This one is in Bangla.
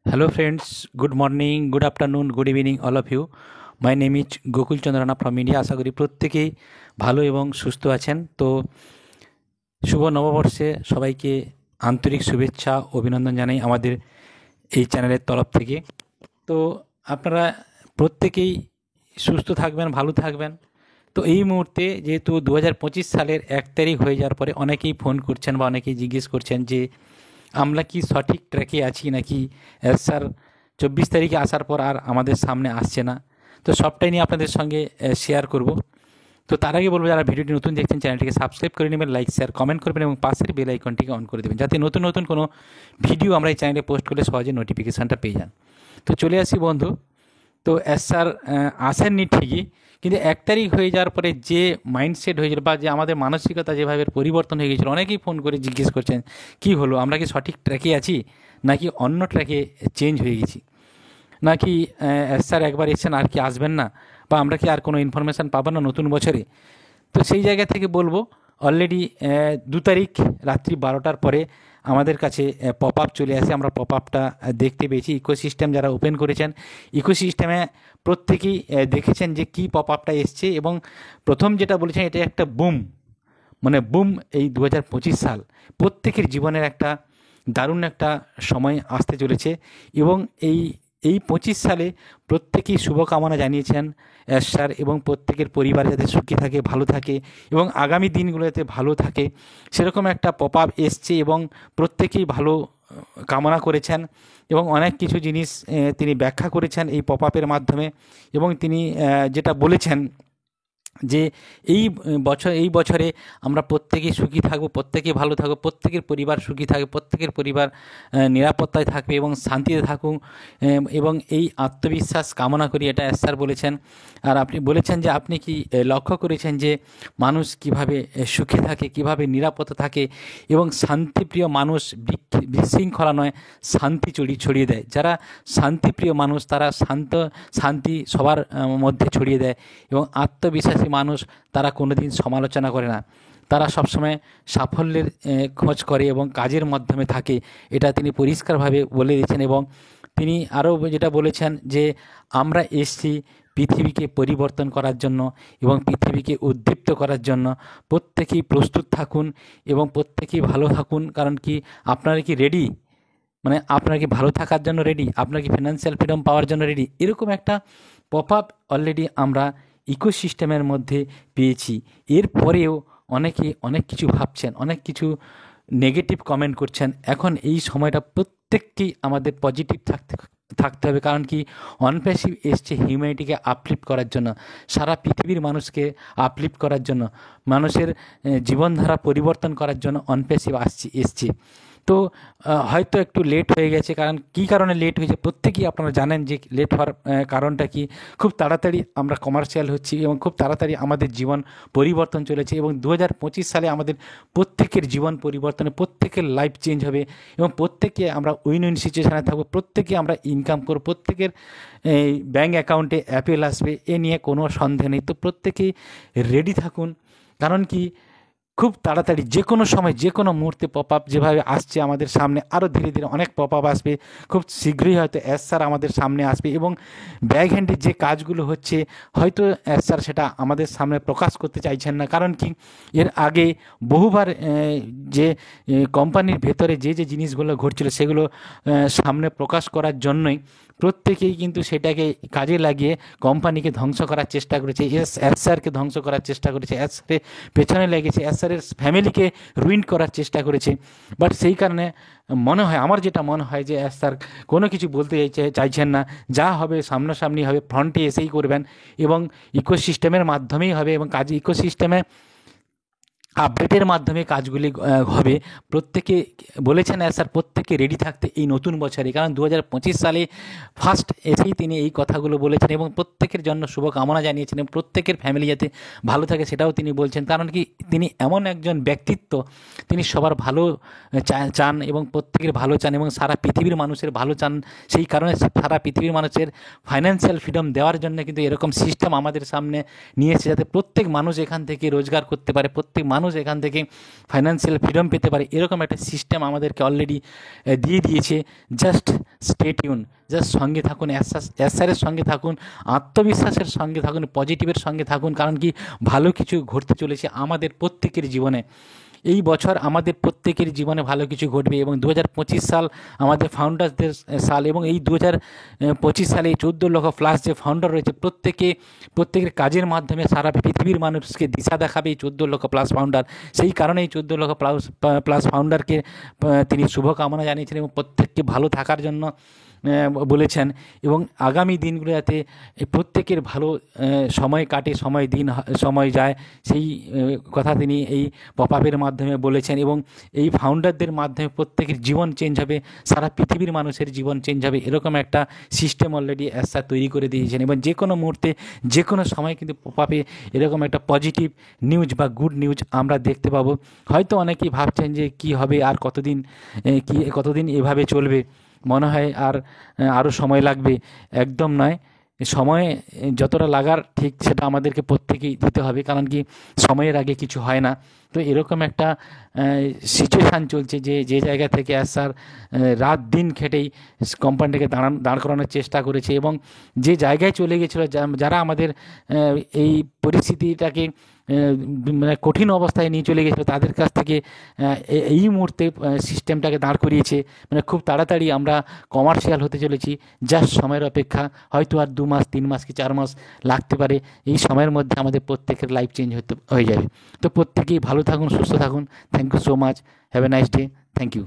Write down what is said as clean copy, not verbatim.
Hello friends, good morning, good afternoon, good evening all of you. My name is Gokul Chandrana from India. আশা করি প্রত্যেকেই ভালো এবং সুস্থ আছেন। তো শুভ নববর্ষে সবাইকে আন্তরিক শুভেচ্ছা অভিনন্দন জানাই আমাদের এই চ্যানেলের তরফ থেকে। তো আপনারা প্রত্যেকেই সুস্থ থাকবেন, ভালো থাকবেন। তো এই মুহূর্তে যেহেতু 2025 সালের 1 তারিখ হয়ে যাওয়ার পরে অনেকেই ফোন করছেন বা অনেকেই জিজ্ঞেস করছেন যে আমরা কি সঠিক ট্র্যাকে আছি নাকি স্যার 24 তারিখে আসার পর আর আমাদের সামনে আসছে না। তো সবটাই নিয়ে আপনাদের সঙ্গে শেয়ার করব। তো তার আগে বলবো, যারা ভিডিওটি নতুন দেখছেন চ্যানেলটিকে সাবস্ক্রাইব করে নেবেন, লাইক শেয়ার কমেন্ট করবেন এবং পাশের বেল আইকনটিকে অন করে দেবেন, যাতে নতুন নতুন কোনো ভিডিও আমরা এই চ্যানেলে পোস্ট করলে সহজে নোটিফিকেশানটা পেয়ে যান। তো চলে আসি বন্ধু। তো স্যার আসেননি ঠিকই, কিন্তু 1 তারিখ হয়ে যাওয়ার পরে যে মাইন্ডসেট হয়েছিল বা যে আমাদের মানসিকতা যেভাবে পরিবর্তন হয়ে গেছিলো, অনেকেই ফোন করে জিজ্ঞেস করছেন কি হলো, আমরা কি সঠিক ট্র্যাকে আছি নাকি অন্য ট্র্যাকে চেঞ্জ হয়ে গেছি, নাকি স্যার একবার এসেছেন আর কি আসবেন না, বা আমরা কি আর কোনো ইনফরমেশান পাবো না নতুন বছরে। তো সেই জায়গা থেকে বলবো, অলরেডি 2 তারিখ রাত্রি 12টার পরে আমাদের কাছে পপ আপ চলে আসে। আমরা পপ আপটা দেখতে পেয়েছি। ইকোসিস্টেম যারা ওপেন করেছেন, ইকোসিস্টেমে প্রত্যেকেই দেখেছেন যে কী পপ আপটা এসছে, এবং প্রথম যেটা বলেছেন এটা একটা বুম, মানে বুম। এই 2025 সাল প্রত্যেকের জীবনের একটা দারুণ একটা সময় আসতে চলেছে, এবং এই এই 25 সালে প্রত্যেকেই শুভকামনা জানিয়েছেন স্যার, এবং প্রত্যেকের পরিবার যাতে সুখী থাকে, ভালো থাকে এবং আগামী দিনগুলো যাতে ভালো থাকে, সেরকম একটা পপ আপ এসছে এবং প্রত্যেকেই ভালো কামনা করেছেন এবং অনেক কিছু জিনিস তিনি ব্যাখ্যা করেছেন এই পপ আপের মাধ্যমে। এবং তিনি যেটা বলেছেন যে এই বছরে আমরা প্রত্যেকেই সুখী থাকব, প্রত্যেকেই ভালো থাকবো, প্রত্যেকের পরিবার সুখী থাকবে, প্রত্যেকের পরিবার নিরাপত্তায় থাকবে এবং শান্তিতে থাকুক, এবং এই আত্মবিশ্বাস কামনা করি, এটা স্যার বলেছেন। আর আপনি বলেছেন যে আপনি কি লক্ষ্য করেছেন যে মানুষ কিভাবে সুখে থাকে, কিভাবে নিরাপত্তা থাকে, এবং শান্তিপ্রিয় মানুষ বিশৃঙ্খলা নয়, শান্তি ছড়িয়ে দেয়। যারা শান্তিপ্রিয় মানুষ তারা শান্তি সবার মধ্যে ছড়িয়ে দেয়, এবং আত্মবিশ্বাসী মানুষ তারা কোনো দিন সমালোচনা করে না, তারা সবসময় সাফল্যের খোঁজ করে এবং কাজের মাধ্যমে থাকে। এটা তিনি পরিষ্কারভাবে বলে দিয়েছেন। এবং তিনি আরও যেটা বলেছেন যে আমরা এসেছি পৃথিবীকে পরিবর্তন করার জন্য এবং পৃথিবীকে উদ্দীপ্ত করার জন্য। প্রত্যেকেই প্রস্তুত থাকুন এবং প্রত্যেকেই ভালো থাকুন। কারণ কি, আপনারা কি রেডি? মানে আপনারা কি ভালো থাকার জন্য রেডি? আপনারা কি ফিনান্সিয়াল ফ্রিডম পাওয়ার জন্য রেডি? এরকম একটা পপ আপ অলরেডি আমরা ইকোসিস্টেমের মধ্যে পেয়েছি। এরপরেও অনেকে অনেক কিছু ভাবছেন, অনেক কিছু নেগেটিভ কমেন্ট করছেন। এখন এই সময়টা প্রত্যেককেই আমাদের পজিটিভ থাকতে হবে। কারণ কি, অনপ্যাসিভ এসছে হিউম্যানিটিকে আপলিফ্ট করার জন্য, সারা পৃথিবীর মানুষকে আপলিফ্ট করার জন্য, মানুষের জীবনধারা পরিবর্তন করার জন্য অনপ্যাসিভ এসছে। তো হয়তো একটু লেট হয়ে গেছে। কারণ কী কারণে লেট হয়েছে প্রত্যেকেই আপনারা জানেন যে লেট হওয়ার কারণটা কি। খুব তাড়াতাড়ি আমরা কমার্শিয়াল হচ্ছি এবং খুব তাড়াতাড়ি আমাদের জীবন পরিবর্তন চলেছে, এবং 2025 সালে আমাদের প্রত্যেকের জীবন পরিবর্তনে, প্রত্যেকের লাইফ চেঞ্জ হবে এবং প্রত্যেকে আমরা উইন উইন সিচুয়েশানে থাকবো, প্রত্যেকে আমরা ইনকাম করব, প্রত্যেকের ব্যাঙ্ক অ্যাকাউন্টে অ্যাপেল আসবে, এ নিয়ে কোনো সন্দেহ নেই। তো প্রত্যেকেই রেডি থাকুন। কারণ কি, খুব তাড়াতাড়ি যে কোনো সময় যে কোনো মুহূর্তে পপ আপ যেভাবে আসছে আমাদের সামনে, আরও ধীরে ধীরে অনেক পপ আপ আসবে। খুব শীঘ্রই হয়তো স্যার আমাদের সামনে আসবে, এবং ব্যাক হ্যান্ডের যে কাজগুলো হচ্ছে হয়তো স্যার সেটা আমাদের সামনে প্রকাশ করতে চাইছেন না। কারণ কি, এর আগে বহুবার যে কোম্পানির ভেতরে যে যে জিনিসগুলো ঘটছিল সেগুলো সামনে প্রকাশ করার জন্যই প্রত্যেকেই কিন্তু সেটাকে কাজে লাগিয়ে কোম্পানিকে ধ্বংস করার চেষ্টা করেছে, স্যারকে ধ্বংস করার চেষ্টা করেছে, স্যারের পেছনে লেগেছে, স্যারের ফ্যামিলিকে রুইন করার চেষ্টা করেছে। বাট সেই কারণে মনে হয়, আমার যেটা মনে হয় যে স্যার কোনো কিছু বলতে চাইছেন না। যা হবে সামনাসামনি হবে, ফ্রন্টে এসেই করবেন এবং ইকোসিস্টেমের মাধ্যমেই হবে, এবং কাজ ইকোসিস্টেমে আপডেটের মাধ্যমে কাজগুলি হবে। প্রত্যেকে বলেছেন স্যার প্রত্যেকে রেডি থাকতে এই নতুন বছরে। কারণ 2025 সালে ফার্স্ট এসেই তিনি এই কথাগুলো বলেছেন এবং প্রত্যেকের জন্য শুভকামনা জানিয়েছেন, এবং প্রত্যেকের ফ্যামিলি যাতে ভালো থাকে সেটাও তিনি বলছেন। কারণ কি, তিনি এমন একজন ব্যক্তিত্ব, তিনি সবার ভালো চান এবং প্রত্যেকের ভালো চান এবং সারা পৃথিবীর মানুষের ভালো চান। সেই কারণে সারা পৃথিবীর মানুষের ফাইন্যান্সিয়াল ফ্রিডম দেওয়ার জন্য কিন্তু এরকম সিস্টেম আমাদের সামনে নিয়ে এসে, যাতে প্রত্যেক মানুষ এখান থেকে রোজগার করতে পারে, প্রত্যেক মানুষ মানুষ এখান থেকে ফাইন্যান্সিয়াল ফ্রিডম পেতে পারে, এরকম একটা সিস্টেম আমাদেরকে অলরেডি দিয়ে দিয়েছে। জাস্ট স্টে টিউন, জাস্ট সঙ্গে থাকুন, এসআরের সঙ্গে থাকুন, আত্মবিশ্বাসের সঙ্গে থাকুন, পজিটিভের সঙ্গে থাকুন। কারণ কি, ভালো কিছু ঘটতে চলেছে আমাদের প্রত্যেকের জীবনে। এই বছর আমাদের প্রত্যেকের জীবনে ভালো কিছু ঘটবে এবং 2025 সাল আমাদের ফাউন্ডার্সদের সাল, এবং এই 2025 সালে 14 লক্ষ প্লাস যে ফাউন্ডার রয়েছে, প্রত্যেকের কাজের মাধ্যমে সারা পৃথিবীর মানুষকে দিশা দেখাবে এই 14 লক্ষ প্লাস ফাউন্ডার। সেই কারণে এই 14 লক্ষ প্লাস ফাউন্ডারকে তিনি শুভকামনা জানিয়েছেন এবং প্রত্যেককে ভালো থাকার জন্য বলেছেন। এবং আগামী দিনগুলো যাতে প্রত্যেকের ভালো সময় কাটে, সময় যায়, সেই কথা তিনি এই পপ আপের মাধ্যমে বলেছেন। এবং এই ফাউন্ডারদের মাধ্যমে প্রত্যেকের জীবন চেঞ্জ হবে, সারা পৃথিবীর মানুষের জীবন চেঞ্জ হবে, এরকম একটা সিস্টেম অলরেডি এসআর তৈরি করে দিয়েছেন। এবং যে কোনো মুহূর্তে, যে কোনো সময় কিন্তু পপ আপে এরকম একটা পজিটিভ নিউজ বা গুড নিউজ আমরা দেখতে পাবো। হয়তো অনেকেই ভাবছেন যে কি হবে, আর কতদিন এভাবে চলবে, মনে হয় আরও সময় লাগবে। একদম নয়, সময় যতটা লাগার ঠিক সেটা আমাদেরকে প্রত্যেকেই দিতে হবে, কারণ কি সময়ের আগে কিছু হয় না। তো এরকম একটা সিচুয়েশান চলছে যে জায়গা থেকে স্যার রাত দিন খেটেই কোম্পানিটাকে দাঁড় করানোর চেষ্টা করেছে, এবং যে জায়গায় চলে গেছিলো, যারা আমাদের এই পরিস্থিতিটাকে মানে কঠিন অবস্থায় নিয়ে চলে গেছিলো, তাদের কাছ থেকে এই মুহূর্তে সিস্টেমটাকে দাঁড় করিয়েছে। মানে খুব তাড়াতাড়ি আমরা কমার্শিয়াল হতে চলেছি, জাস্ট সময়ের অপেক্ষা। হয়তো আর 2 মাস, 3 মাস কি 4 মাস লাগতে পারে। এই সময়ের মধ্যে আমাদের প্রত্যেকের লাইফ চেঞ্জ হয়ে যাবে। তো প্রত্যেকেই ভালো থাকুন, সুস্থ থাকুন। Thank you so much, have a nice day, thank you.